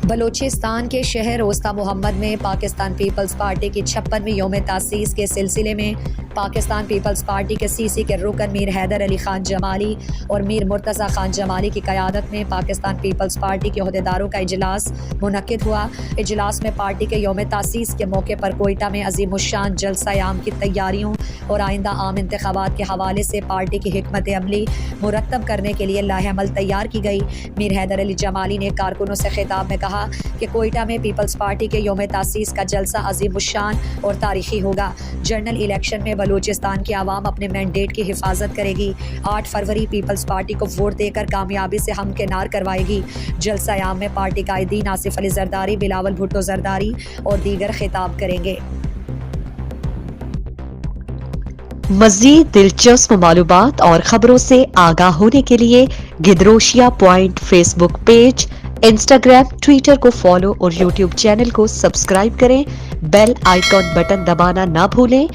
بلوچستان کے شہر روستہ محمد میں پاکستان پیپلز پارٹی کی 56ویں یوم تاسیس کے سلسلے میں پاکستان پیپلز پارٹی کے CC کے رکن میر حیدر علی خان جمالی اور میر مرتضی خان جمالی کی قیادت میں پاکستان پیپلز پارٹی کے عہدیداروں کا اجلاس منعقد ہوا۔ اجلاس میں پارٹی کے یوم تاسیس کے موقع پر کوئٹہ میں عظیم الشان جلسہ عام کی تیاریوں اور آئندہ عام انتخابات کے حوالے سے پارٹی کی حکمت عملی مرتب کرنے کے لیے لائحہ عمل تیار کی گئی۔ میر حیدر علی جمالی نے کارکنوں سے خطاب میں کہا کہ کوئٹہ میں پیپلز پارٹی کے یوم تاسیس کا جلسہ عظیم الشان اور تاریخی ہوگا۔ جنرل الیکشن میں بلوچستان کی عوام اپنے مینڈیٹ کی حفاظت کرے گی۔ 8 فروری پیپلز پارٹی کو ووٹ دے کر کامیابی سے ہمکنار کروائے گی۔ جلسہ عام میں پارٹی قائدین آصف علی زرداری، بلاول بھٹو زرداری اور دیگر خطاب کریں گے۔ مزید دلچسپ معلومات اور خبروں سے آگاہ ہونے کے لیے Gedrosia point Facebook page, Instagram, Twitter کو فالو اور یوٹیوب چینل کو سبسکرائب کریں۔ بیل آئیکن بٹن دبانا نہ بھولیں